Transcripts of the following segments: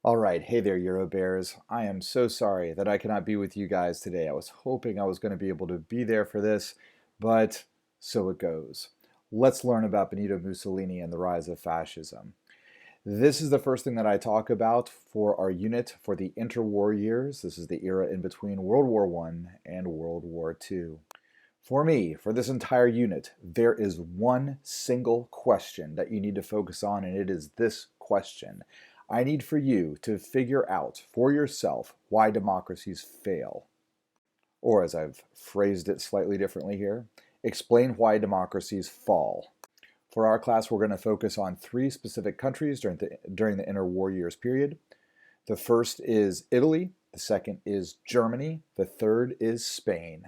All right, hey there, Euro Bears. I am so sorry that I cannot be with you guys today. I was hoping I was going to be able to be there for this, but so it goes. Let's learn about Benito Mussolini and the rise of fascism. This is the first thing that I talk about for our unit for the interwar years. This is the era in between World War I and World War II. For me, for this entire unit, there is one single question that you need to focus on, and it is this question. I need for you to figure out for yourself why democracies fail. Or, as I've phrased it slightly differently here, explain why democracies fall. For our class, we're going to focus on three specific countries during the interwar years period. The first is Italy, the second is Germany, the third is Spain.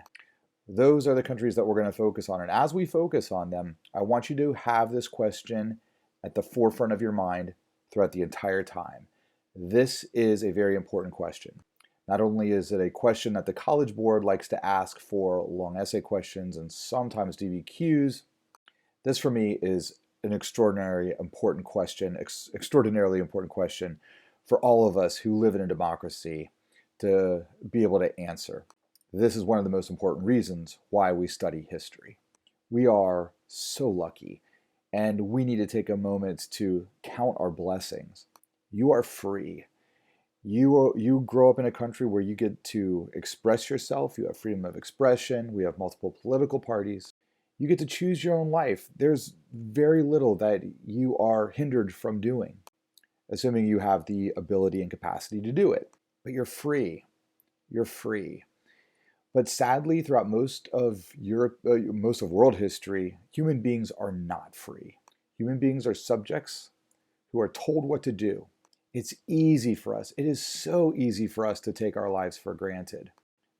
Those are the countries that we're going to focus on. And as we focus on them, I want you to have this question at the forefront of your mind throughout the entire time. This is a very important question. Not only is it a question that the College Board likes to ask for long essay questions and sometimes DBQs, this for me is an extraordinarily important question for all of us who live in a democracy to be able to answer. This is one of the most important reasons why we study history. We are so lucky, and we need to take a moment to count our blessings. You are free. You grow up in a country where you get to express yourself. You have freedom of expression. We have multiple political parties. You get to choose your own life. There's very little that you are hindered from doing, assuming you have the ability and capacity to do it. But you're free. You're free. But sadly, throughout most of world history, human beings are not free. Human beings are subjects who are told what to do. It's easy for us. It is so easy for us to take our lives for granted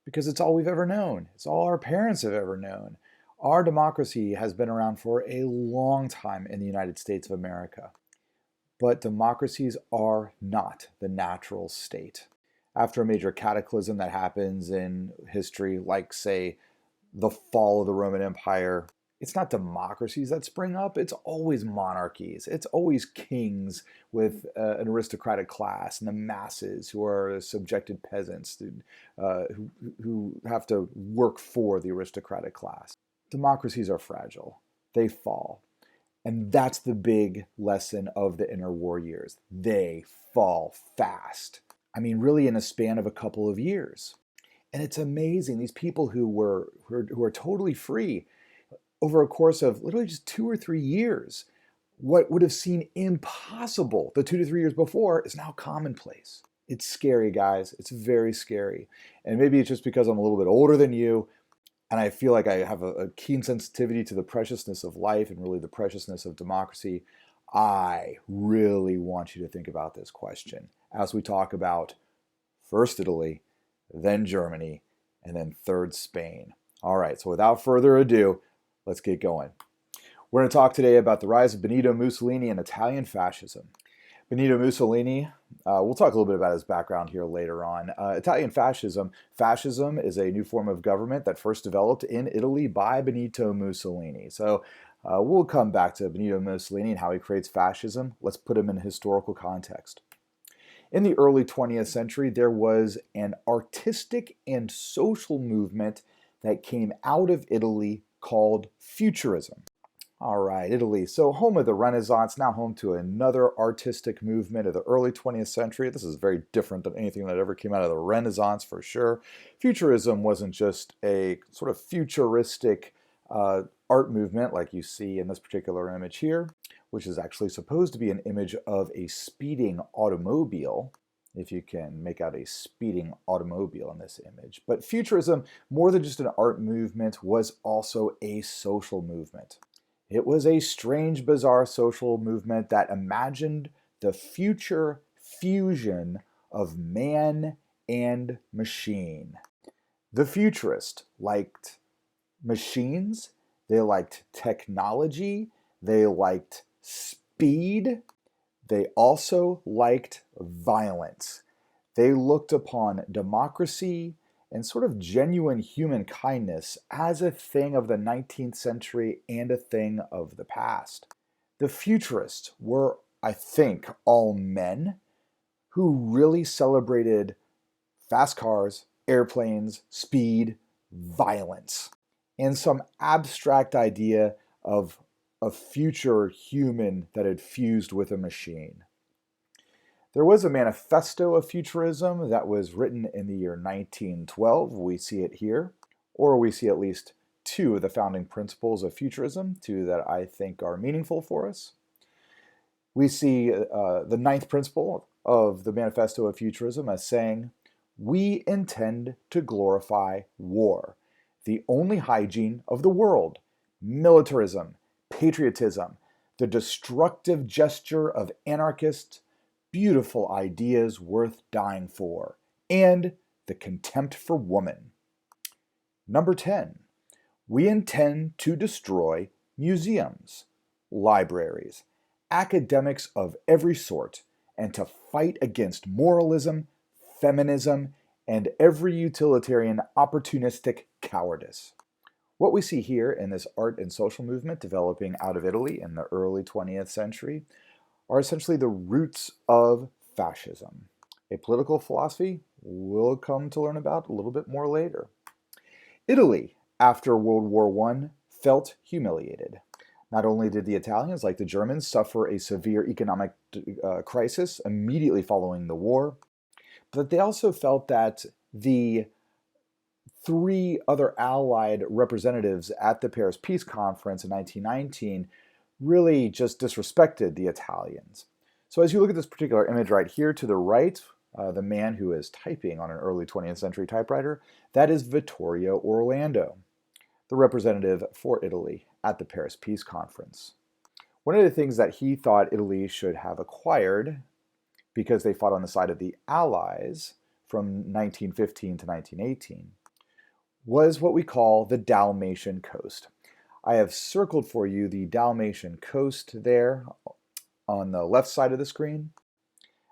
because it's all we've ever known. It's all our parents have ever known. Our democracy has been around for a long time in the United States of America. But democracies are not the natural state. After a major cataclysm that happens in history, like, say, the fall of the Roman Empire, it's not democracies that spring up. It's always monarchies. It's always kings with an aristocratic class and the masses who are subjected peasants who have to work for the aristocratic class. Democracies are fragile. They fall. And that's the big lesson of the interwar years. They fall fast. I mean, really in a span of a couple of years. And it's amazing. These people who are totally free over a course of literally just 2 or 3 years, what would have seemed impossible the 2 to 3 years before is now commonplace. It's scary, guys. It's very scary. And maybe it's just because I'm a little bit older than you, and I feel like I have a keen sensitivity to the preciousness of life and really the preciousness of democracy. I really want you to think about this question as we talk about first Italy, then Germany, and then third Spain. All right, so without further ado, let's get going. We're going to talk today about the rise of Benito Mussolini and Italian fascism. Benito Mussolini, we'll talk a little bit about his background here later on. Italian fascism. Fascism is a new form of government that first developed in Italy by Benito Mussolini. So we'll come back to Benito Mussolini and how he creates fascism. Let's put him in a historical context. In the early 20th century, there was an artistic and social movement that came out of Italy called Futurism. All right, Italy. So home of the Renaissance, now home to another artistic movement of the early 20th century. This is very different than anything that ever came out of the Renaissance for sure. Futurism wasn't just a sort of futuristic art movement like you see in this particular image here, which is actually supposed to be an image of a speeding automobile, if you can make out a speeding automobile in this image. But Futurism, more than just an art movement, was also a social movement. It was a strange, bizarre social movement that imagined the future fusion of man and machine. The futurists liked machines, they liked technology, they liked speed, they also liked violence. They looked upon democracy and sort of genuine human kindness as a thing of the 19th century and a thing of the past. The futurists were, I think, all men who really celebrated fast cars, airplanes, speed, violence, and some abstract idea of a future human that had fused with a machine. There was a manifesto of futurism that was written in the year 1912. We see it here, or we see at least two of the founding principles of futurism, two that I think are meaningful for us. We see the ninth principle of the Manifesto of Futurism as saying, "We intend to glorify war, the only hygiene of the world, militarism, patriotism, the destructive gesture of anarchists, beautiful ideas worth dying for, and the contempt for woman." Number 10, we intend to destroy museums, libraries, academics of every sort, and to fight against moralism, feminism, and every utilitarian opportunistic cowardice. What we see here in this art and social movement developing out of Italy in the early 20th century are essentially the roots of fascism, a political philosophy we'll come to learn about a little bit more later. Italy, after World War I, felt humiliated. Not only did the Italians, like the Germans, suffer a severe economic crisis immediately following the war, but they also felt that the three other Allied representatives at the Paris Peace Conference in 1919 really just disrespected the Italians. So as you look at this particular image right here to the right, the man who is typing on an early 20th century typewriter, that is Vittorio Orlando, the representative for Italy at the Paris Peace Conference. One of the things that he thought Italy should have acquired, because they fought on the side of the Allies from 1915 to 1918, was what we call the Dalmatian coast. I have circled for you the Dalmatian coast there on the left side of the screen.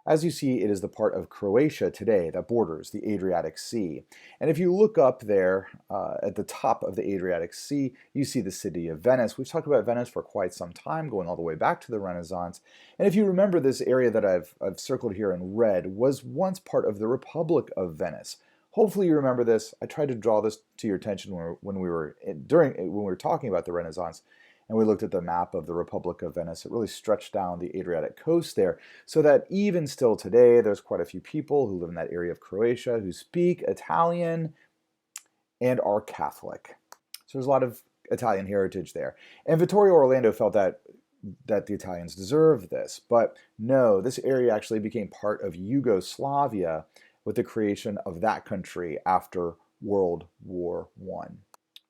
As you see, it is the part of Croatia today that borders the Adriatic Sea. And if you look up there at the top of the Adriatic Sea, you see the city of Venice. We've talked about Venice for quite some time, going all the way back to the Renaissance. And if you remember, this area that I've circled here in red was once part of the Republic of Venice. Hopefully you remember this. I tried to draw this to your attention when we were talking about the Renaissance, and we looked at the map of the Republic of Venice. It really stretched down the Adriatic coast there, so that even still today, there's quite a few people who live in that area of Croatia who speak Italian and are Catholic. So there's a lot of Italian heritage there. And Vittorio Orlando felt that the Italians deserved this. But no, this area actually became part of Yugoslavia with the creation of that country after World War I.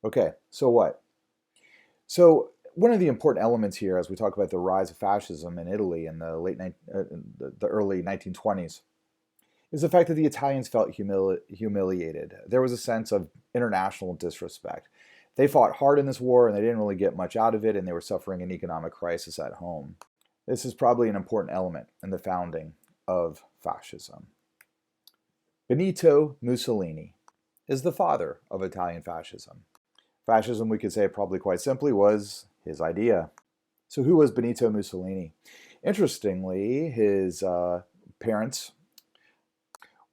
Okay, so what? So one of the important elements here, as we talk about the rise of fascism in Italy in the early 1920s, is the fact that the Italians felt humiliated. There was a sense of international disrespect. They fought hard in this war, and they didn't really get much out of it, and they were suffering an economic crisis at home. This is probably an important element in the founding of fascism. Benito Mussolini is the father of Italian fascism. Fascism, we could say probably quite simply, was his idea. So who was Benito Mussolini? Interestingly, his parents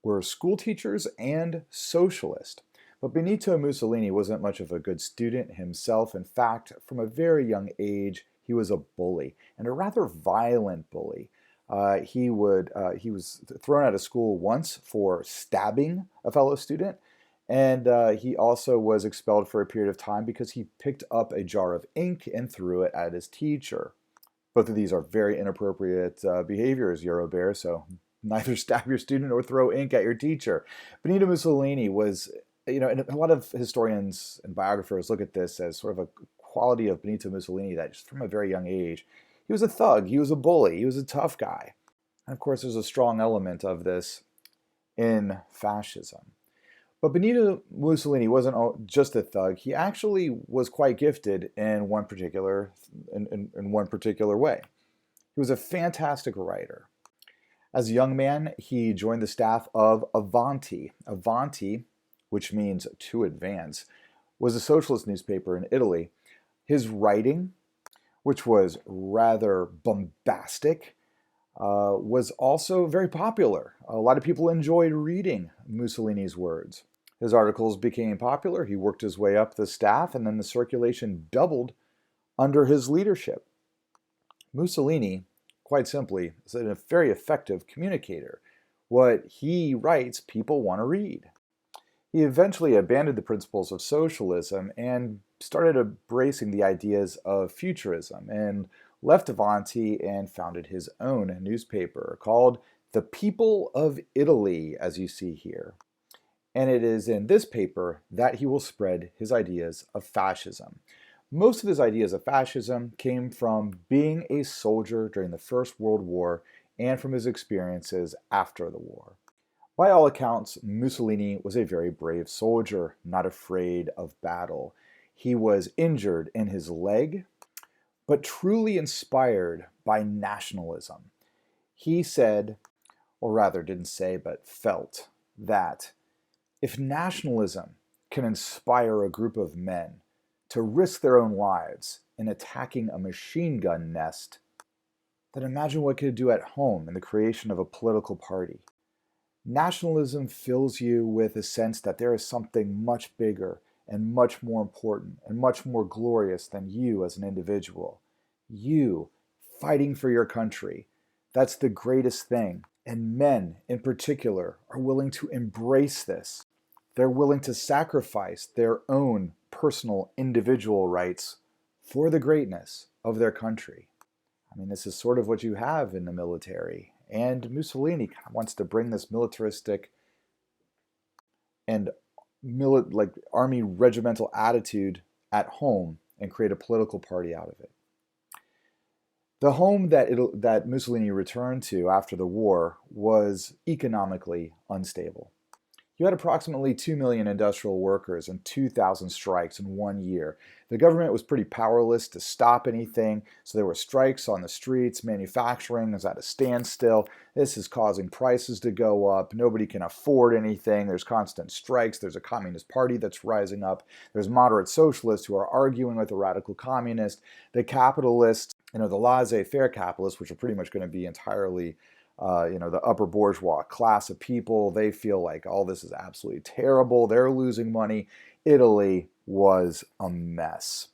were school teachers and socialists. But Benito Mussolini wasn't much of a good student himself. In fact, from a very young age, he was a bully, and a rather violent bully. He was thrown out of school once for stabbing a fellow student, and he also was expelled for a period of time because he picked up a jar of ink and threw it at his teacher. Both of these are very inappropriate behaviors, Eurobear, so neither stab your student or throw ink at your teacher. Benito Mussolini was, and a lot of historians and biographers look at this as sort of a quality of Benito Mussolini that just from a very young age, he was a thug, he was a bully, he was a tough guy. And of course, there's a strong element of this in fascism. But Benito Mussolini wasn't just a thug. He actually was quite gifted in one particular way. He was a fantastic writer. As a young man, he joined the staff of Avanti. Avanti, which means to advance, was a socialist newspaper in Italy. His writing, which was rather bombastic, was also very popular. A lot of people enjoyed reading Mussolini's words. His articles became popular. He worked his way up the staff, and then the circulation doubled under his leadership. Mussolini, quite simply, is a very effective communicator. What he writes, people want to read. He eventually abandoned the principles of socialism and started embracing the ideas of Futurism and left Avanti and founded his own newspaper called The People of Italy, as you see here. And it is in this paper that he will spread his ideas of fascism. Most of his ideas of fascism came from being a soldier during the First World War and from his experiences after the war. By all accounts, Mussolini was a very brave soldier, not afraid of battle. He was injured in his leg, but truly inspired by nationalism. He said, or rather didn't say, but felt that if nationalism can inspire a group of men to risk their own lives in attacking a machine gun nest, then imagine what it could do at home in the creation of a political party. Nationalism fills you with a sense that there is something much bigger and much more important and much more glorious than you as an individual. You fighting for your country. That's the greatest thing. And men in particular are willing to embrace this. They're willing to sacrifice their own personal individual rights for the greatness of their country. I mean, this is sort of what you have in the military. And Mussolini kind of wants to bring this militaristic and army regimental attitude at home and create a political party out of it. The home that Mussolini returned to after the war was economically unstable. You had approximately 2 million industrial workers and 2,000 strikes in 1 year. The government was pretty powerless to stop anything, so there were strikes on the streets, manufacturing was at a standstill. This is causing prices to go up. Nobody can afford anything. There's constant strikes. There's a communist party that's rising up. There's moderate socialists who are arguing with the radical communists. The capitalists, the laissez-faire capitalists, which are pretty much going to be entirely the upper bourgeois class of people, they feel like all this is absolutely terrible. They're losing money. Italy was a mess.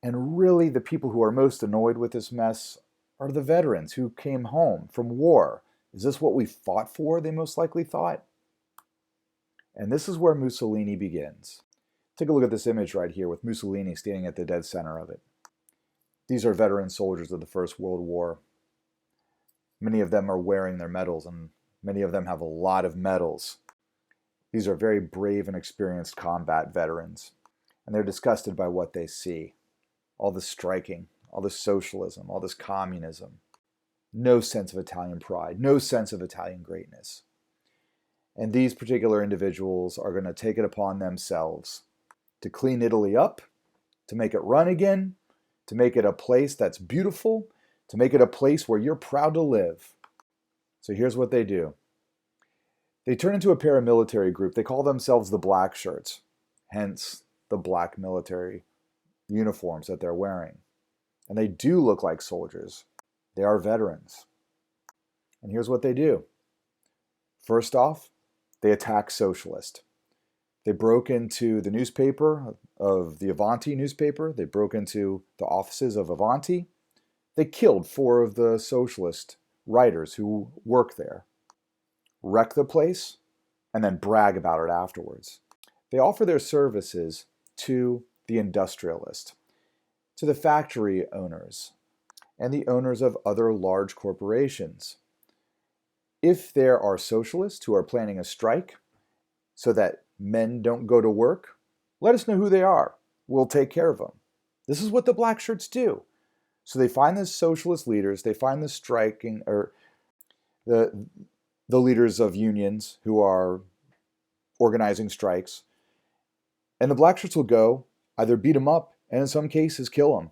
And really, the people who are most annoyed with this mess are the veterans who came home from war. Is this what we fought for? They most likely thought. And this is where Mussolini begins. Take a look at this image right here with Mussolini standing at the dead center of it. These are veteran soldiers of the First World War. Many of them are wearing their medals, and many of them have a lot of medals. These are very brave and experienced combat veterans, and they're disgusted by what they see. All this striking, all this socialism, all this communism. No sense of Italian pride, no sense of Italian greatness. And these particular individuals are going to take it upon themselves to clean Italy up, to make it run again, to make it a place that's beautiful, to make it a place where you're proud to live. So here's what they do. They turn into a paramilitary group. They call themselves the Black Shirts, hence the black military uniforms that they're wearing. And they do look like soldiers. They are veterans. And here's what they do. First off, they attack socialists. They broke into the newspaper of the Avanti newspaper. They broke into the offices of Avanti. They killed 4 of the socialist writers who work there, wreck the place, and then brag about it afterwards. They offer their services to the industrialist, to the factory owners, and the owners of other large corporations. If there are socialists who are planning a strike so that men don't go to work, let us know who they are. We'll take care of them. This is what the Black Shirts do. So they find the socialist leaders, they find the striking, or the leaders of unions who are organizing strikes, and the Black Shirts will go, either beat them up, and in some cases kill them.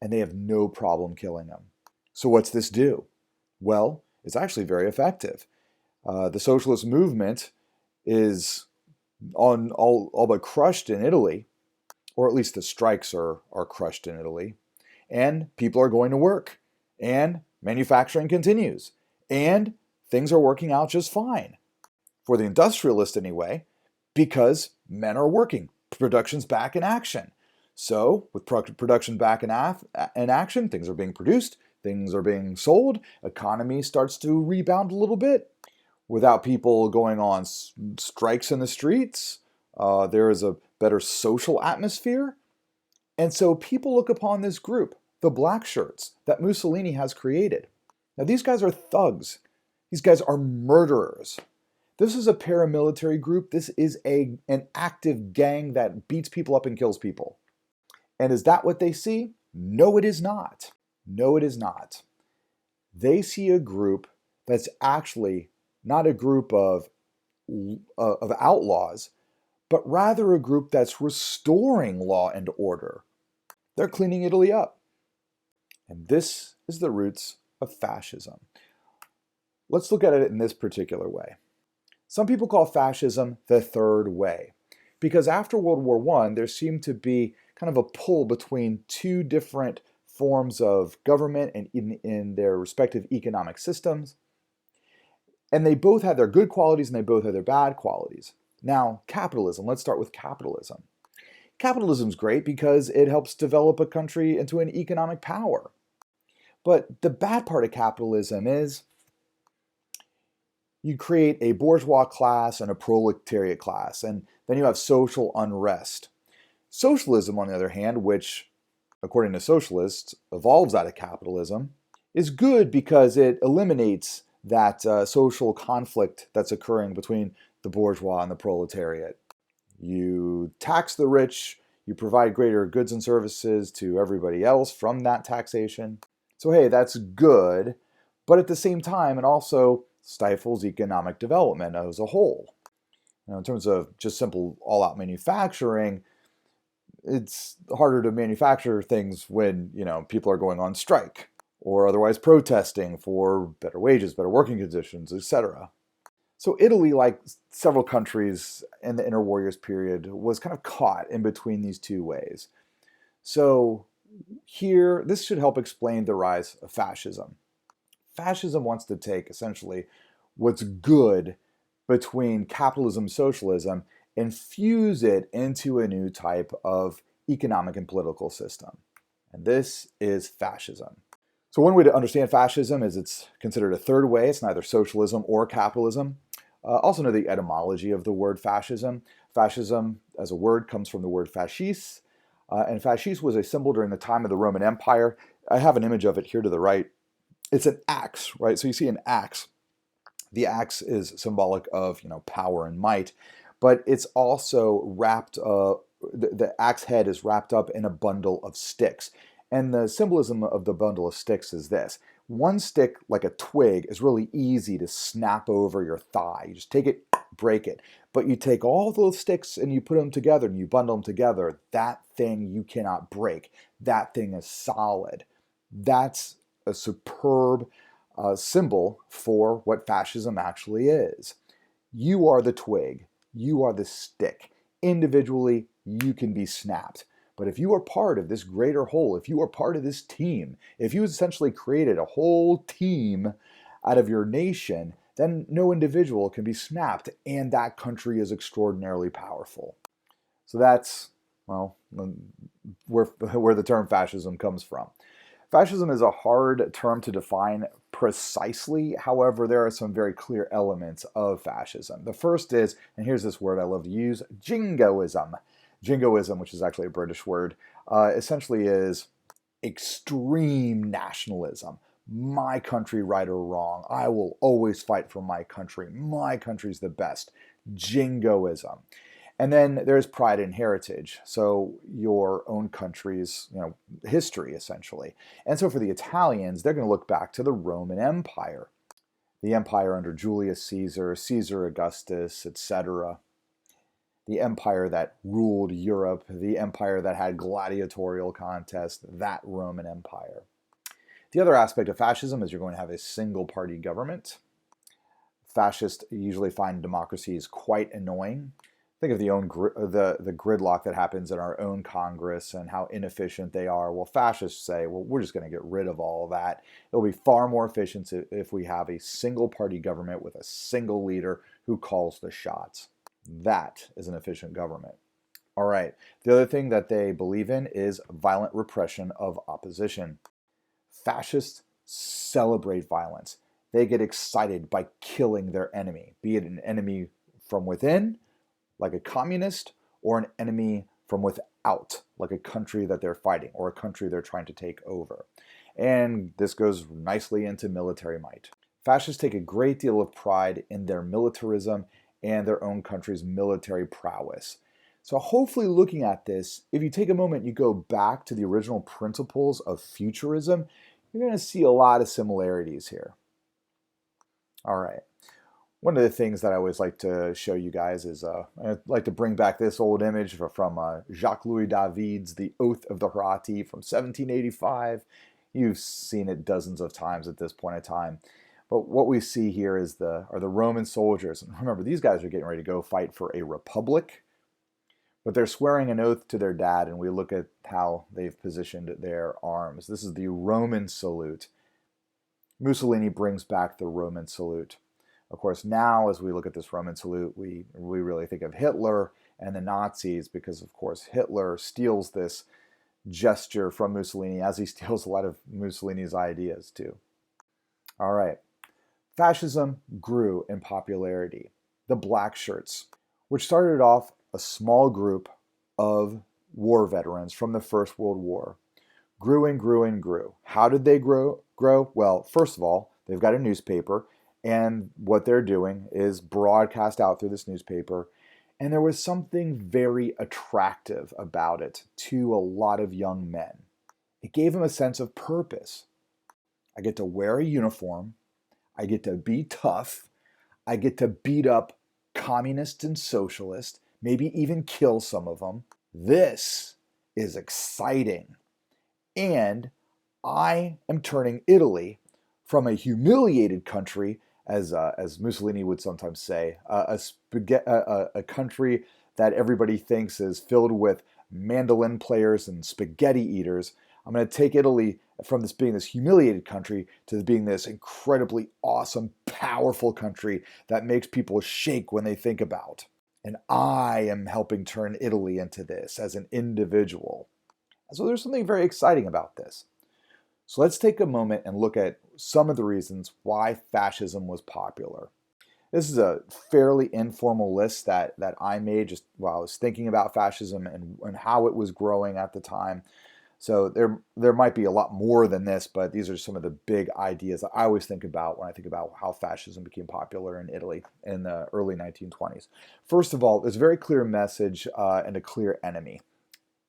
And they have no problem killing them. So what's this do? Well, it's actually very effective. The socialist movement is all but crushed in Italy, or at least the strikes are crushed in Italy. And people are going to work, and manufacturing continues, And things are working out just fine. For the industrialist anyway, because men are working. Production's back in action. So with production back in action, things are being produced, things are being sold, economy starts to rebound a little bit. Without people going on strikes in the streets, there is a better social atmosphere. And so people look upon this group, the black shirts that Mussolini has created. Now these guys are thugs. These guys are murderers. This is a paramilitary group. This is an active gang that beats people up and kills people. And is that what they see? No, it is not. No, it is not. They see a group that's actually not a group of outlaws, but rather a group that's restoring law and order. They're cleaning Italy up. And this is the roots of fascism. Let's look at it in this particular way. Some people call fascism the third way, because after World War I, there seemed to be kind of a pull between two different forms of government and in their respective economic systems. And they both had their good qualities and they both had their bad qualities. Now, capitalism, let's start with capitalism. Capitalism's great because it helps develop a country into an economic power. But the bad part of capitalism is you create a bourgeois class and a proletariat class, and then you have social unrest. Socialism, on the other hand, which, according to socialists, evolves out of capitalism, is good because it eliminates that social conflict that's occurring between the bourgeois and the proletariat. You tax the rich, you provide greater goods and services to everybody else from that taxation. So hey, that's good, but at the same time, it also stifles economic development as a whole. Now, in terms of just simple all-out manufacturing, it's harder to manufacture things when, people are going on strike or otherwise protesting for better wages, better working conditions, etc. So Italy, like several countries in the interwar years period, was kind of caught in between these two ways. So here, this should help explain the rise of fascism. Fascism wants to take essentially what's good between capitalism and socialism and fuse it into a new type of economic and political system. And this is fascism. So one way to understand fascism is it's considered a third way. It's neither socialism or capitalism. Also know the etymology of the word fascism. Fascism as a word comes from the word fascis, and fascis was a symbol during the time of the Roman Empire. I have an image of it here to the right. It's an axe, right? So you see an axe. The axe is symbolic of, power and might, but it's also wrapped, the axe head is wrapped up in a bundle of sticks. And the symbolism of the bundle of sticks is this. One stick, like a twig, is really easy to snap over your thigh. You just take it, break it. But you take all those sticks and you put them together and you bundle them together. That thing you cannot break. That thing is solid. That's a superb symbol for what fascism actually is. You are the twig. You are the stick. Individually, you can be snapped. But if you are part of this greater whole, if you are part of this team, if you essentially created a whole team out of your nation, then no individual can be snapped, and that country is extraordinarily powerful. So that's, where the term fascism comes from. Fascism is a hard term to define precisely. However, there are some very clear elements of fascism. The first is, and here's this word I love to use, jingoism. Jingoism, which is actually a British word, essentially is extreme nationalism. My country, right or wrong. I will always fight for my country. My country's the best. Jingoism. And then there's pride and heritage. So your own country's, history, essentially. And so for the Italians, they're going to look back to the Roman Empire. The empire under Julius Caesar, Caesar Augustus, etc. The empire that ruled Europe, the empire that had gladiatorial contests, that Roman Empire. The other aspect of fascism is you're going to have a single-party government. Fascists usually find democracies quite annoying. Think of the gridlock that happens in our own Congress and how inefficient they are. Well, fascists say, well, we're just going to get rid of all of that. It'll be far more efficient if we have a single party government with a single leader who calls the shots. That is an efficient government. All right. The other thing that they believe in is violent repression of opposition. Fascists celebrate violence. They get excited by killing their enemy, be it an enemy from within, like a communist, or an enemy from without, like a country that they're fighting or a country they're trying to take over. And this goes nicely into military might. Fascists take a great deal of pride in their militarism and their own country's military prowess. So hopefully looking at this, if you take a moment and you go back to the original principles of Futurism, you're going to see a lot of similarities here. All right. One of the things that I always like to show you guys is I like to bring back this old image from Jacques-Louis David's The Oath of the Herati from 1785. You've seen it dozens of times at this point in time. But what we see here is are the Roman soldiers. And remember, these guys are getting ready to go fight for a republic, but they're swearing an oath to their dad, and we look at how they've positioned their arms. This is the Roman salute. Mussolini brings back the Roman salute. Of course, now as we look at this Roman salute, we really think of Hitler and the Nazis because, of course, Hitler steals this gesture from Mussolini as he steals a lot of Mussolini's ideas too. All right. Fascism grew in popularity. The black shirts, which started off a small group of war veterans from the First World War, grew and grew and grew. How did they grow? Well, first of all, they've got a newspaper, and what they're doing is broadcast out through this newspaper. And there was something very attractive about it to a lot of young men. It gave them a sense of purpose. I get to wear a uniform. I get to be tough. I get to beat up communists and socialists, maybe even kill some of them. This is exciting. And I am turning Italy from a humiliated country, as Mussolini would sometimes say, a country that everybody thinks is filled with mandolin players and spaghetti eaters. I'm going to take Italy from this being this humiliated country to being this incredibly awesome, powerful country that makes people shake when they think about. And I am helping turn Italy into this as an individual. So there's something very exciting about this. So let's take a moment and look at some of the reasons why fascism was popular. This is a fairly informal list that I made just while I was thinking about fascism and how it was growing at the time. So there might be a lot more than this, but these are some of the big ideas that I always think about when I think about how fascism became popular in Italy in the early 1920s. First of all, there's a very clear message and a clear enemy: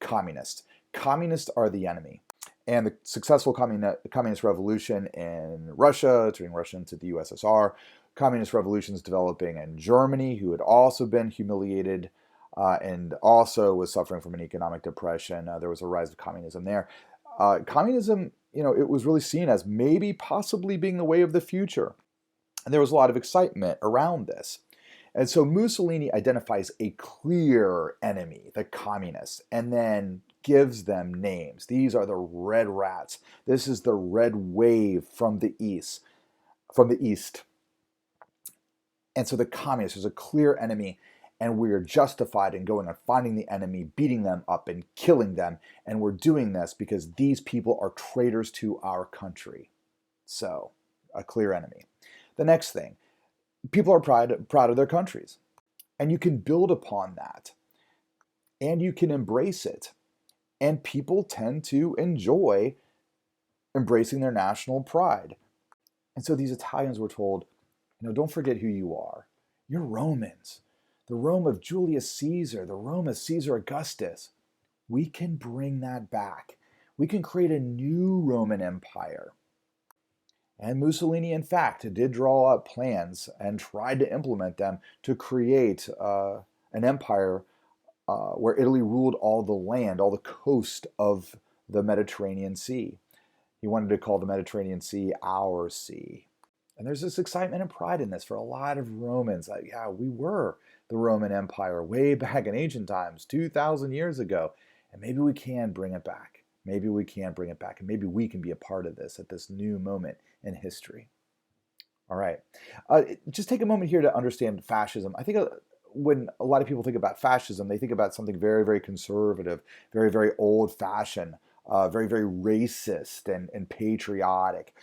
communists. Communists are the enemy. And the successful communist revolution in Russia, turning Russia into the USSR, communist revolutions developing in Germany, who had also been humiliated and also was suffering from an economic depression. There was a rise of communism there. Communism, it was really seen as maybe possibly being the way of the future. And there was a lot of excitement around this. And so Mussolini identifies a clear enemy, the communists, and then gives them names. These are the red rats. This is the red wave from the east. And so the communists, there's a clear enemy, and we are justified in going and finding the enemy, beating them up and killing them. And we're doing this because these people are traitors to our country. So, a clear enemy. The next thing, people are proud of their countries. And you can build upon that. And you can embrace it. And people tend to enjoy embracing their national pride. And so these Italians were told, don't forget who you are. You're Romans. The Rome of Julius Caesar, the Rome of Caesar Augustus. We can bring that back. We can create a new Roman Empire. And Mussolini, in fact, did draw up plans and tried to implement them to create an empire where Italy ruled all the land, all the coast of the Mediterranean Sea. He wanted to call the Mediterranean Sea our sea. And there's this excitement and pride in this for a lot of Romans. Like, yeah, we were the Roman Empire way back in ancient times, 2,000 years ago. And maybe we can bring it back. Maybe we can bring it back. And maybe we can be a part of this at this new moment in history. All right. Just take a moment here to understand fascism. I think when a lot of people think about fascism, they think about something very, very conservative, very, very old fashioned, very, very racist and patriotic.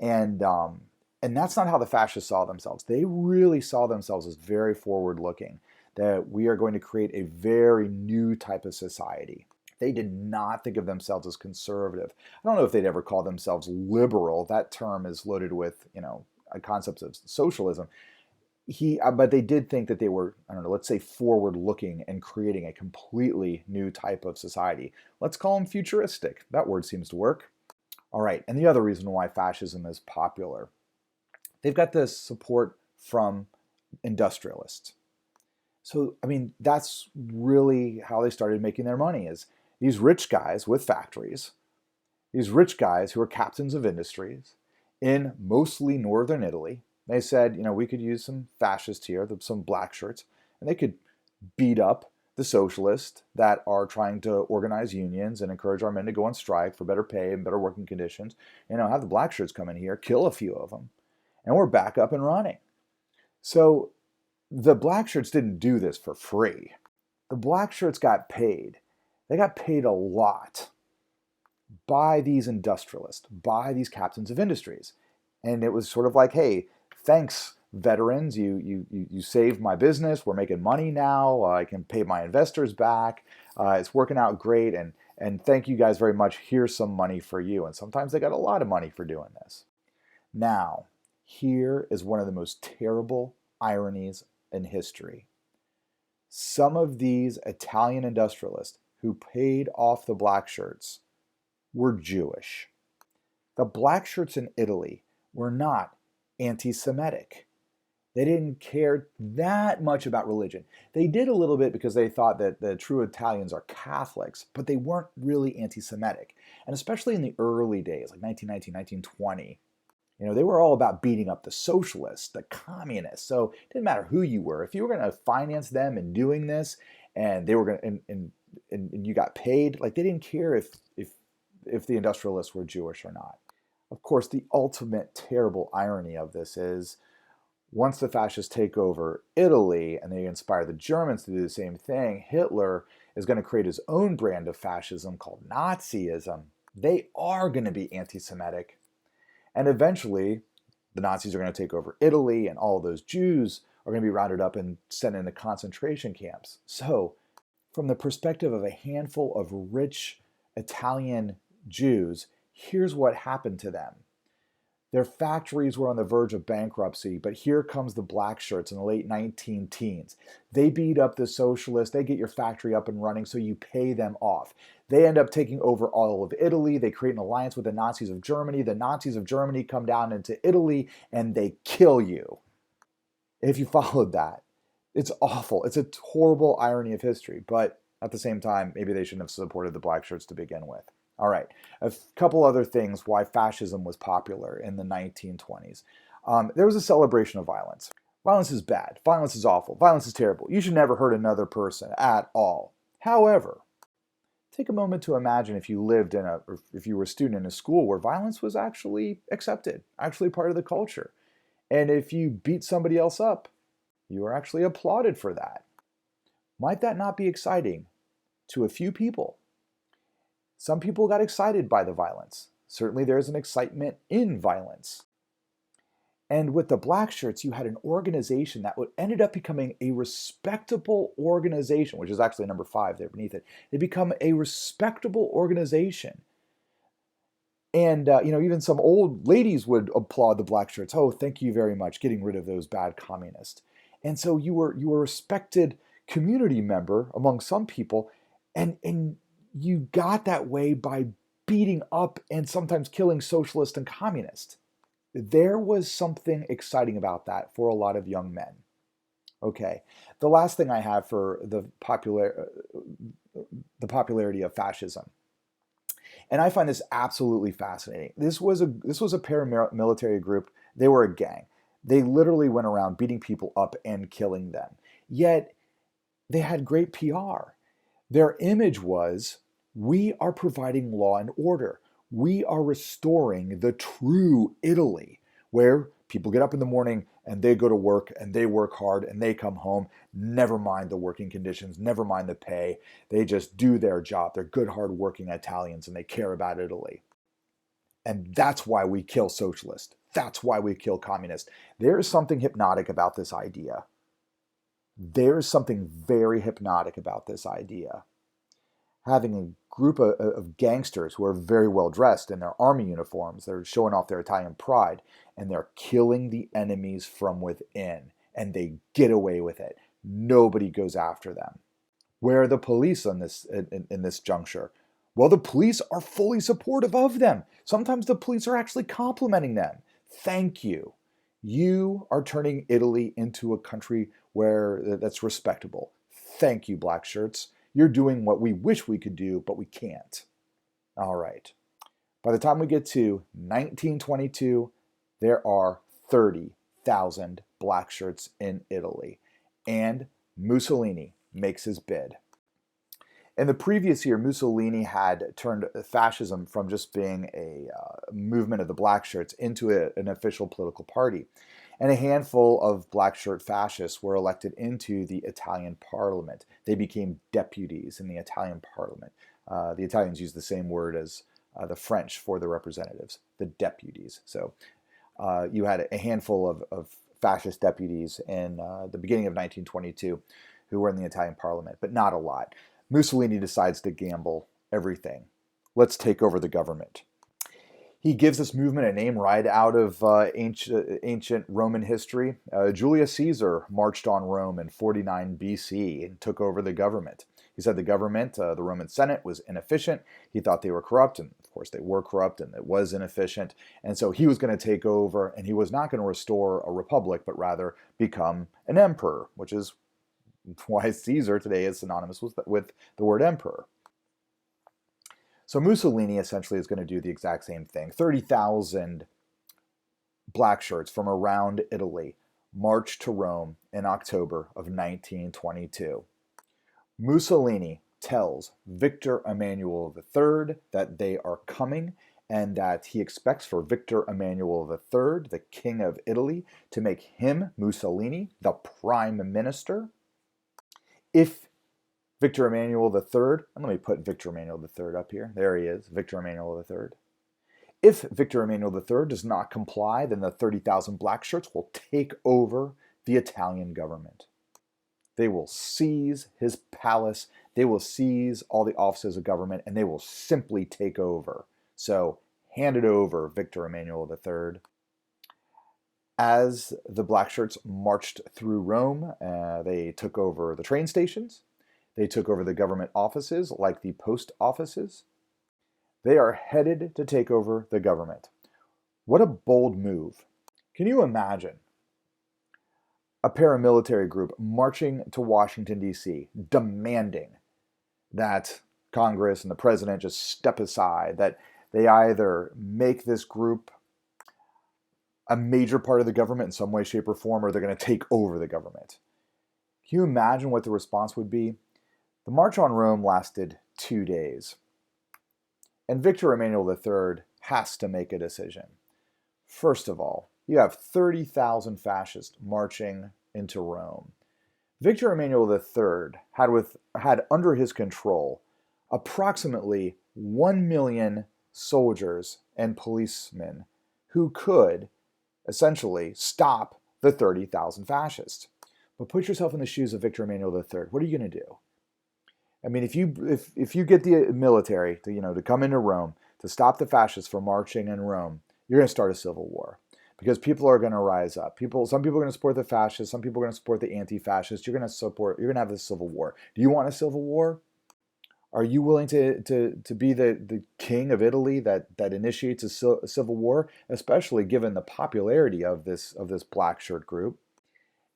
And, um, and that's not how the fascists saw themselves. They really saw themselves as very forward looking, that we are going to create a very new type of society. They did not think of themselves as conservative. I don't know if they'd ever call themselves liberal. That term is loaded with, concepts of socialism. But they did think that they were, I don't know, let's say forward looking and creating a completely new type of society. Let's call them futuristic. That word seems to work. All right, and the other reason why fascism is popular, they've got this support from industrialists. So, I mean, that's really how they started making their money, is these rich guys with factories, these rich guys who are captains of industries in mostly northern Italy. They said, we could use some fascists here, some black shirts, and they could beat up the socialists that are trying to organize unions and encourage our men to go on strike for better pay and better working conditions. Have the black shirts come in here, kill a few of them, and we're back up and running. So the black shirts didn't do this for free. The black shirts got paid. They got paid a lot by these industrialists, by these captains of industries. And it was sort of like, hey, thanks, veterans. You saved my business. We're making money now. I can pay my investors back. It's working out great. And thank you guys very much. Here's some money for you. And sometimes they got a lot of money for doing this. Now, here is one of the most terrible ironies in history. Some of these Italian industrialists who paid off the black shirts were Jewish. The black shirts in Italy were not anti-Semitic. They didn't care that much about religion. They did a little bit because they thought that the true Italians are Catholics, but they weren't really anti-Semitic. And especially in the early days, like 1919, 1920, they were all about beating up the socialists, the communists. So it didn't matter who you were. If you were going to finance them in doing this, and they were going to, and you got paid, like they didn't care if the industrialists were Jewish or not. Of course, the ultimate terrible irony of this is once the fascists take over Italy and they inspire the Germans to do the same thing, Hitler is going to create his own brand of fascism called Nazism. They are going to be anti-Semitic. And eventually, the Nazis are going to take over Italy, and all those Jews are going to be rounded up and sent into concentration camps. So, from the perspective of a handful of rich Italian Jews, here's what happened to them. Their factories were on the verge of bankruptcy, but here comes the black shirts in the late 19 teens. They beat up the socialists, they get your factory up and running, so you pay them off. They end up taking over all of Italy. They create an alliance with the Nazis of Germany. The Nazis of Germany come down into Italy and they kill you. If you followed that, it's awful. It's a horrible irony of history, but at the same time, maybe they shouldn't have supported the black shirts to begin with. All right, a couple other things why fascism was popular in the 1920s. There was a celebration of violence. Violence is bad. Violence is awful. Violence is terrible. You should never hurt another person at all. However, take a moment to imagine if you lived or if you were a student in a school where violence was actually accepted, actually part of the culture. And if you beat somebody else up, you were actually applauded for that. Might that not be exciting to a few people? Some people got excited by the violence. Certainly there's an excitement in violence. And with the black shirts, you had an organization that ended up becoming a respectable organization, which is actually number 5 there beneath it. They become a respectable organization. And even some old ladies would applaud the black shirts. Oh, thank you very much, getting rid of those bad communists. And so you were a respected community member among some people, and you got that way by beating up and sometimes killing socialists and communists. There was something exciting about that for a lot of young men. Okay, the last thing I have for the popularity of fascism, and I find this absolutely fascinating. This was a paramilitary group They were a gang. They literally went around beating people up and killing them. Yet they had great PR. Their image was, we are providing law and order. We are restoring the true Italy, where people get up in the morning and they go to work and they work hard and they come home, never mind the working conditions, never mind the pay. They just do their job. They're good, hard-working Italians and they care about Italy. And that's why we kill socialists. That's why we kill communists. There's something hypnotic about this idea. There's something very hypnotic about this idea. Having a group of gangsters who are very well dressed in their army uniforms, they're showing off their Italian pride, and they're killing the enemies from within, and they get away with it. Nobody goes after them. Where are the police in this juncture? Well, the police are fully supportive of them. Sometimes the police are actually complimenting them. Thank you. You are turning Italy into a country that's respectable. Thank you, black shirts. You're doing what we wish we could do, but we can't. All right. By the time we get to 1922, there are 30,000 black shirts in Italy. And Mussolini makes his bid. In the previous year, Mussolini had turned fascism from just being a movement of the black shirts into an official political party. And a handful of black shirt fascists were elected into the Italian parliament. They became deputies in the Italian parliament. The Italians use the same word as the French for the representatives, the deputies. So you had a handful of fascist deputies in the beginning of 1922 who were in the Italian parliament, but not a lot. Mussolini decides to gamble everything. Let's take over the government. He gives this movement a name right out of ancient Roman history. Julius Caesar marched on Rome in 49 BC and took over the government. He said the government, the Roman Senate, was inefficient. He thought they were corrupt, and of course they were corrupt, and it was inefficient. And so he was going to take over, and he was not going to restore a republic, but rather become an emperor, which is why Caesar today is synonymous with the word emperor. So Mussolini essentially is going to do the exact same thing. 30,000 black shirts from around Italy marched to Rome in October of 1922. Mussolini tells Victor Emmanuel III that they are coming and that he expects for Victor Emmanuel III, the King of Italy, to make him, Mussolini, the Prime Minister. If Victor Emmanuel III, and let me put Victor Emmanuel III up here. There he is, Victor Emmanuel III. If Victor Emmanuel III does not comply, then the 30,000 black shirts will take over the Italian government. They will seize his palace. They will seize all the offices of government, and they will simply take over. So hand it over, Victor Emmanuel III. As the black shirts marched through Rome, they took over the train stations. They took over the government offices, like the post offices. They are headed to take over the government. What a bold move. Can you imagine a paramilitary group marching to Washington, D.C., demanding that Congress and the president just step aside, that they either make this group a major part of the government in some way, shape, or form, or they're going to take over the government? Can you imagine what the response would be? The March on Rome lasted 2 days. And Victor Emmanuel III has to make a decision. First of all, you have 30,000 fascists marching into Rome. Victor Emmanuel III had under his control approximately 1 million soldiers and policemen who could essentially stop the 30,000 fascists. But put yourself in the shoes of Victor Emmanuel III. What are you going to do? I mean, if you get the military to come into Rome to stop the fascists from marching in Rome, you're going to start a civil war because people are going to rise up. Some people are going to support the fascists. Some people are going to support the anti-fascists. You're going to have this civil war. Do you want a civil war? Are you willing to be the king of Italy that initiates a civil war, especially given the popularity of this black shirt group?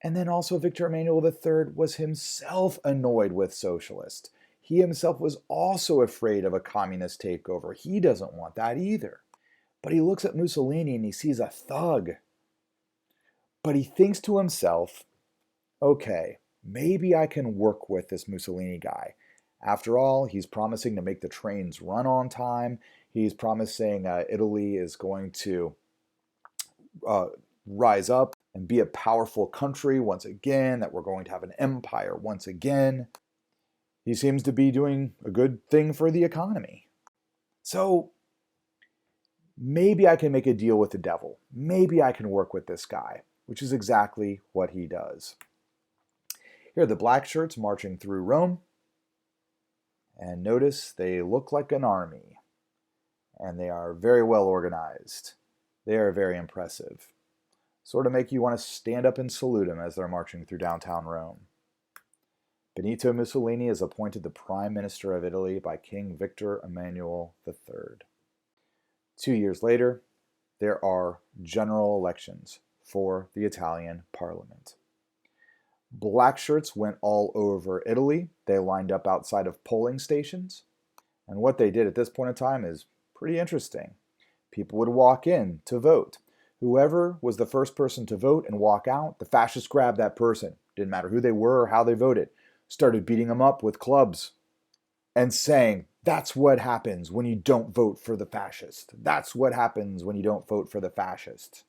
And then also Victor Emmanuel III was himself annoyed with socialists. He himself was also afraid of a communist takeover. He doesn't want that either. But he looks at Mussolini and he sees a thug. But he thinks to himself, okay, maybe I can work with this Mussolini guy. After all, he's promising to make the trains run on time. He's promising Italy is going to uh, rise up and be a powerful country once again, that we're going to have an empire once again. He seems to be doing a good thing for the economy. So maybe I can make a deal with the devil. Maybe I can work with this guy, which is exactly what he does. Here are the black shirts marching through Rome. And notice they look like an army. And they are very well organized. They are very impressive. Sort of make you want to stand up and salute them as they're marching through downtown Rome. Benito Mussolini is appointed the Prime Minister of Italy by King Victor Emmanuel III. 2 years later, there are general elections for the Italian Parliament. Black shirts went all over Italy. They lined up outside of polling stations. And what they did at this point in time is pretty interesting. People would walk in to vote. Whoever was the first person to vote and walk out, the fascists grabbed that person. Didn't matter who they were or how they voted. Started beating them up with clubs and saying, that's what happens when you don't vote for the fascist. That's what happens when you don't vote for the fascist.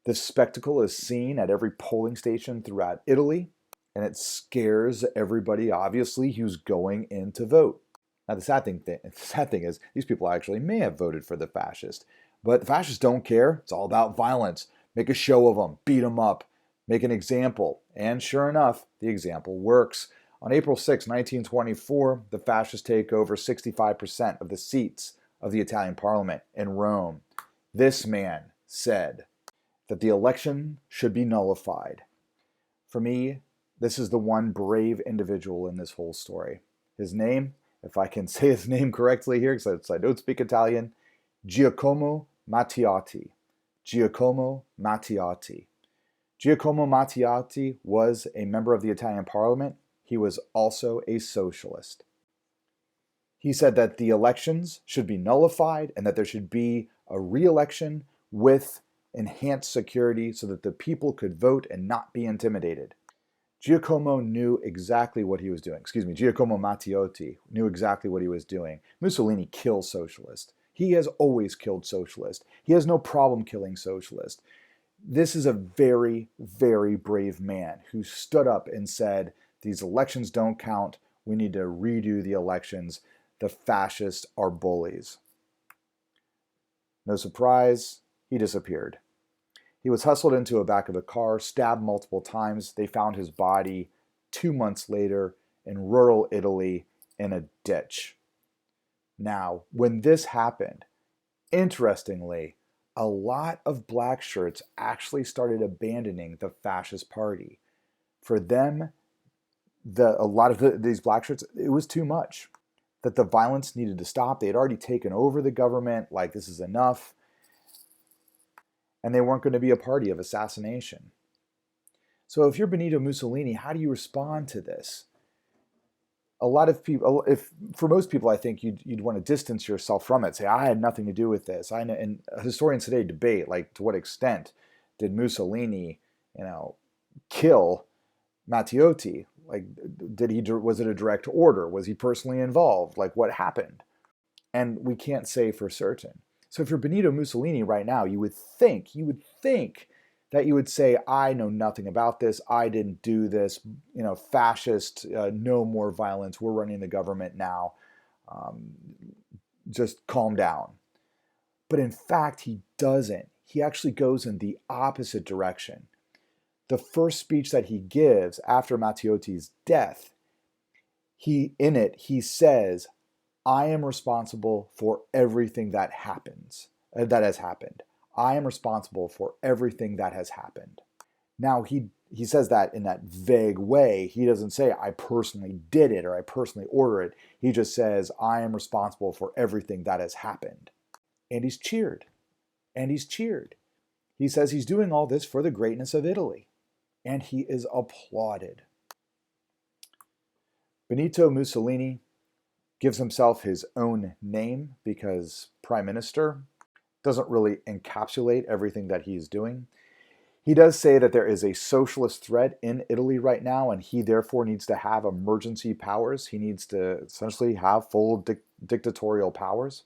This spectacle is seen at every polling station throughout Italy, and it scares everybody, obviously, who's going in to vote. Now, the sad thing is, these people actually may have voted for the fascist, but the fascists don't care. It's all about violence. Make a show of them, beat them up, make an example. And sure enough, the example works. On April 6, 1924, the fascists take over 65% of the seats of the Italian parliament in Rome. This man said that the election should be nullified. For me, this is the one brave individual in this whole story. His name, if I can say his name correctly here, because I don't speak Italian, Giacomo Matteotti. Giacomo Matteotti. Giacomo Matteotti was a member of the Italian parliament. He was also a socialist. He said that the elections should be nullified and that there should be a re-election with enhanced security so that the people could vote and not be intimidated. Giacomo knew exactly what he was doing. Giacomo Matteotti knew exactly what he was doing. Mussolini kills socialists. He has always killed socialists. He has no problem killing socialists. This is a very, very brave man who stood up and said, these elections don't count. We need to redo the elections. The fascists are bullies. No surprise, he disappeared. He was hustled into the back of a car, stabbed multiple times. They found his body 2 months later in rural Italy in a ditch. Now, when this happened, interestingly, a lot of black shirts actually started abandoning the fascist party. For them, a lot of these black shirts, it was too much. That the violence needed to stop. They had already taken over the government, like this is enough. And they weren't going to be a party of assassination. So if you're Benito Mussolini, how do you respond to this? A lot of people, for most people, I think you'd want to distance yourself from it. Say, I had nothing to do with this. And historians today debate, like, to what extent did Mussolini, kill Matteotti? Like, was it a direct order? Was he personally involved? Like, what happened? And we can't say for certain. So if you're Benito Mussolini right now, you would think that you would say, I know nothing about this. I didn't do this. Fascist, no more violence. We're running the government now. Just calm down. But in fact, he doesn't. He actually goes in the opposite direction. The first speech that he gives after Matteotti's death, he says, I am responsible for everything that has happened. I am responsible for everything that has happened. Now, he says that in that vague way. He doesn't say, I personally did it or I personally ordered it. He just says, I am responsible for everything that has happened. And he's cheered. He says he's doing all this for the greatness of Italy. And he is applauded. Benito Mussolini gives himself his own name because prime minister doesn't really encapsulate everything that he's doing. He does say that there is a socialist threat in Italy right now, and he therefore needs to have emergency powers. He needs to essentially have full dictatorial powers.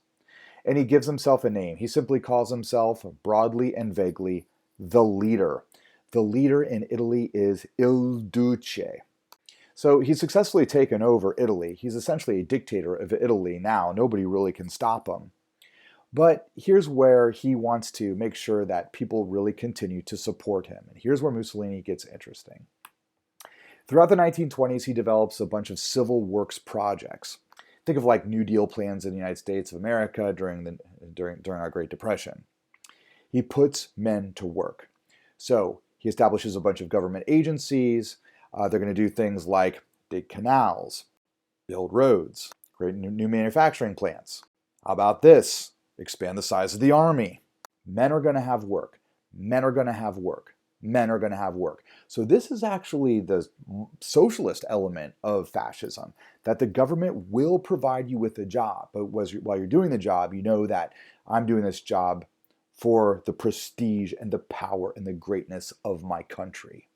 And he gives himself a name. He simply calls himself, broadly and vaguely, the leader. The leader in Italy is Il Duce. So he's successfully taken over Italy. He's essentially a dictator of Italy now. Nobody really can stop him. But here's where he wants to make sure that people really continue to support him. And here's where Mussolini gets interesting. Throughout the 1920s, he develops a bunch of civil works projects. Think of like New Deal plans in the United States of America during our Great Depression. He puts men to work. So he establishes a bunch of government agencies. They're going to do things like dig canals, build roads, create new manufacturing plants. How about this? Expand the size of the army. Men are going to have work. Men are going to have work. Men are going to have work. So this is actually the socialist element of fascism, that the government will provide you with a job. But while you're doing the job, you know that I'm doing this job for the prestige and the power and the greatness of my country.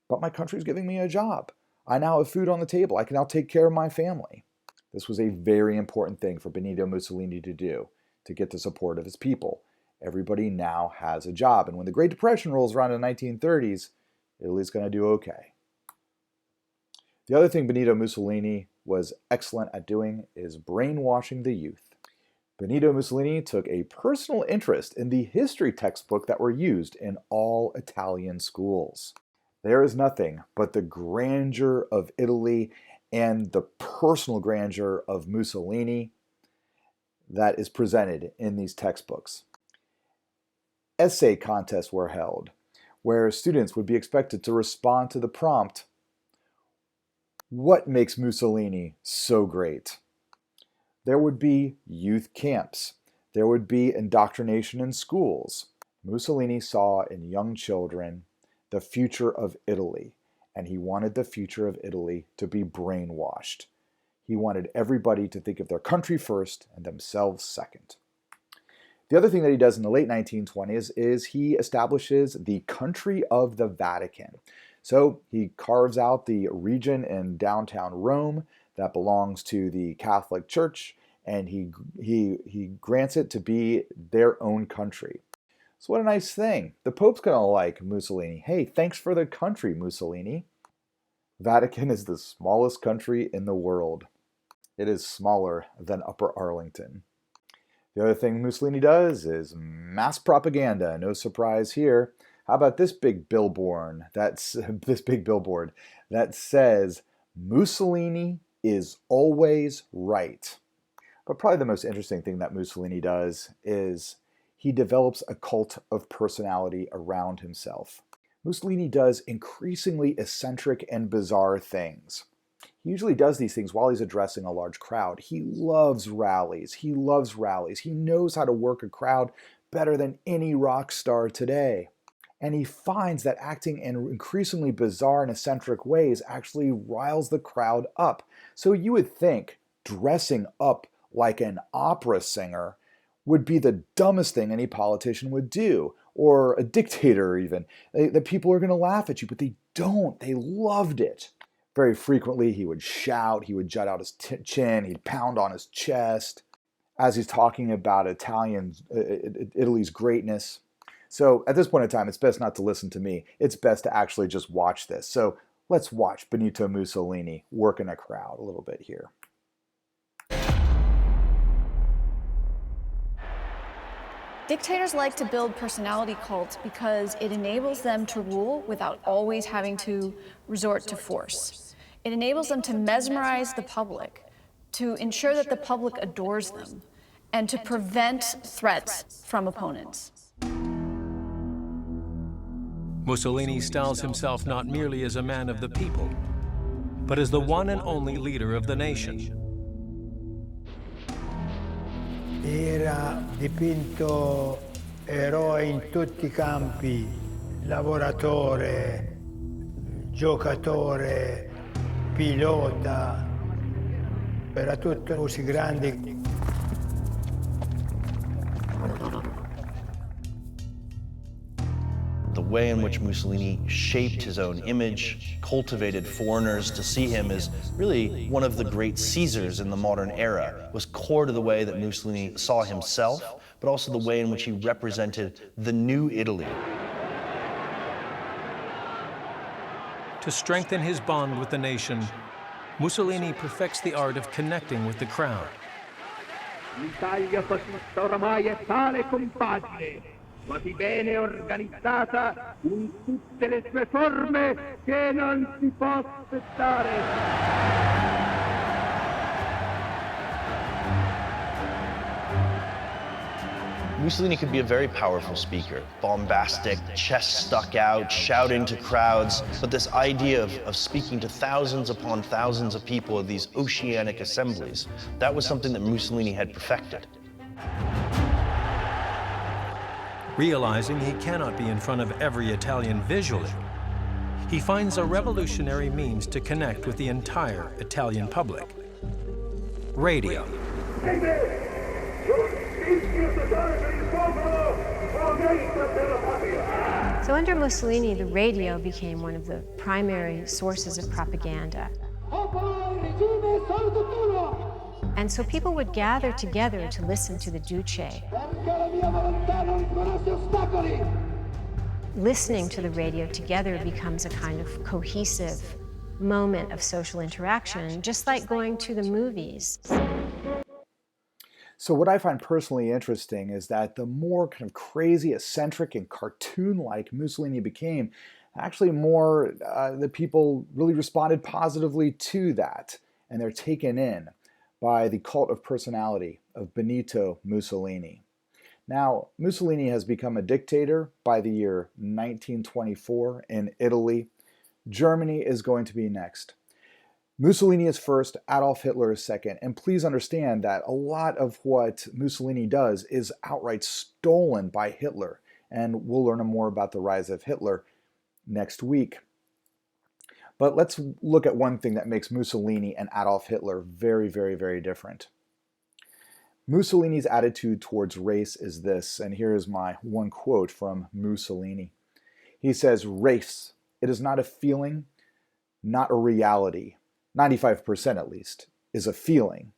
But my country's giving me a job. I now have food on the table. I can now take care of my family. This was a very important thing for Benito Mussolini to do, to get the support of his people. Everybody now has a job. And when the Great Depression rolls around in the 1930s, Italy's going to do okay. The other thing Benito Mussolini was excellent at doing is brainwashing the youth. Benito Mussolini took a personal interest in the history textbook that were used in all Italian schools. There is nothing but the grandeur of Italy and the personal grandeur of Mussolini that is presented in these textbooks. Essay contests were held, where students would be expected to respond to the prompt, "What makes Mussolini so great?" There would be youth camps. There would be indoctrination in schools. Mussolini saw in young children the future of Italy, and he wanted the future of Italy to be brainwashed. He wanted everybody to think of their country first and themselves second. The other thing that he does in the late 1920s is he establishes the country of the Vatican. So he carves out the region in downtown Rome that belongs to the Catholic Church, and he grants it to be their own country. So what a nice thing. The Pope's going to like Mussolini. Hey, thanks for the country, Mussolini. Vatican is the smallest country in the world. It is smaller than Upper Arlington. The other thing Mussolini does is mass propaganda. No surprise here. How about this big billboard? This big billboard that says Mussolini is always right. But probably the most interesting thing that Mussolini does is he develops a cult of personality around himself. Mussolini does increasingly eccentric and bizarre things. He usually does these things while he's addressing a large crowd. He loves rallies. He loves rallies. He knows how to work a crowd better than any rock star today. And he finds that acting in increasingly bizarre and eccentric ways actually riles the crowd up. So you would think dressing up like an opera singer would be the dumbest thing any politician would do, or a dictator even. That people are going to laugh at you, but they don't. They loved it. Very frequently, he would shout, he would jut out his chin, he'd pound on his chest as he's talking about Italy's greatness. So at this point in time, it's best not to listen to me. It's best to actually just watch this. So let's watch Benito Mussolini work in a crowd a little bit here. Dictators like to build personality cults because it enables them to rule without always having to resort to force. It enables them to mesmerize the public, to ensure that the public adores them, and to prevent threats from opponents. Mussolini styles himself not merely as a man of the people, but as the one and only leader of the nation. Era dipinto eroe in tutti I campi, lavoratore, giocatore, pilota, era tutto così grande. The way in which Mussolini shaped his own image, cultivated foreigners to see him as really one of the great Caesars in the modern era, was core to the way that Mussolini saw himself, but also the way in which he represented the new Italy. To strengthen his bond with the nation, Mussolini perfects the art of connecting with the crowd. L'Italia fascista oramai è tale compagine, così bene organizzata in tutte le sue forme che non si può aspettare. Mussolini could be a very powerful speaker, bombastic, chest stuck out, shouting to crowds, but this idea of speaking to thousands upon thousands of people at these oceanic assemblies, that was something that Mussolini had perfected. Realizing he cannot be in front of every Italian visually, he finds a revolutionary means to connect with the entire Italian public: radio. So under Mussolini, the radio became one of the primary sources of propaganda. And so people would gather together to listen to the Duce. Listening to the radio together becomes a kind of cohesive moment of social interaction, just like going to the movies. So what I find personally interesting is that the more kind of crazy, eccentric, and cartoon-like Mussolini became, actually more the people really responded positively to that, and they're taken in by the cult of personality of Benito Mussolini. Now, Mussolini has become a dictator by the year 1924 in Italy. Germany is going to be next. Mussolini is first, Adolf Hitler is second, and please understand that a lot of what Mussolini does is outright stolen by Hitler, and we'll learn more about the rise of Hitler next week. But let's look at one thing that makes Mussolini and Adolf Hitler very, very, very different. Mussolini's attitude towards race is this, and here is my one quote from Mussolini. He says, "Race, it is not a feeling, not a reality. 95% at least, is a feeling."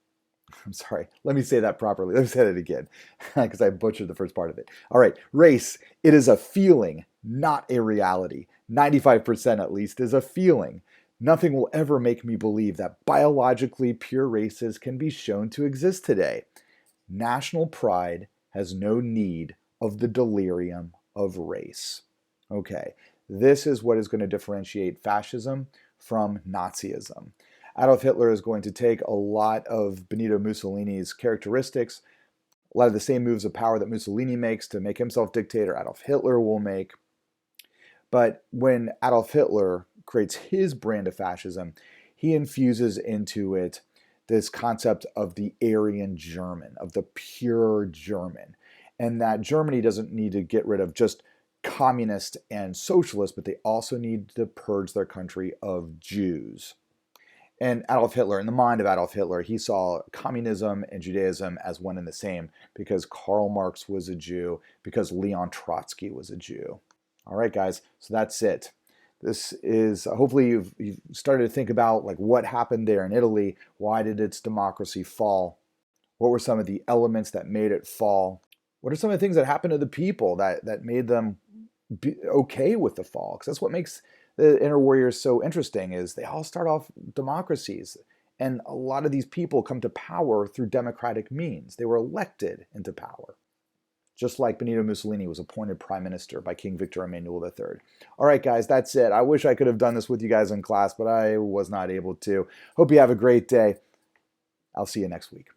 I'm sorry, let me say that properly. Let me say that again, because I butchered the first part of it. All right, race, it is a feeling, not a reality. 95% at least is a feeling. Nothing will ever make me believe that biologically pure races can be shown to exist today. National pride has no need of the delirium of race. Okay, this is what is going to differentiate fascism from Nazism. Adolf Hitler is going to take a lot of Benito Mussolini's characteristics, a lot of the same moves of power that Mussolini makes to make himself dictator, Adolf Hitler will make. But when Adolf Hitler creates his brand of fascism, he infuses into it this concept of the Aryan German, of the pure German, and that Germany doesn't need to get rid of just communist and socialist, but they also need to purge their country of Jews. And Adolf Hitler, in the mind of Adolf Hitler, he saw communism and Judaism as one and the same because Karl Marx was a Jew, because Leon Trotsky was a Jew. All right, guys, so that's it. This is, hopefully you've started to think about like what happened there in Italy. Why did its democracy fall? What were some of the elements that made it fall? What are some of the things that happened to the people that made them be okay with the fall? Because that's what makes the Inner Warriors so interesting, is they all start off democracies. And a lot of these people come to power through democratic means. They were elected into power. Just like Benito Mussolini was appointed prime minister by King Victor Emmanuel III. All right, guys, that's it. I wish I could have done this with you guys in class, but I was not able to. Hope you have a great day. I'll see you next week.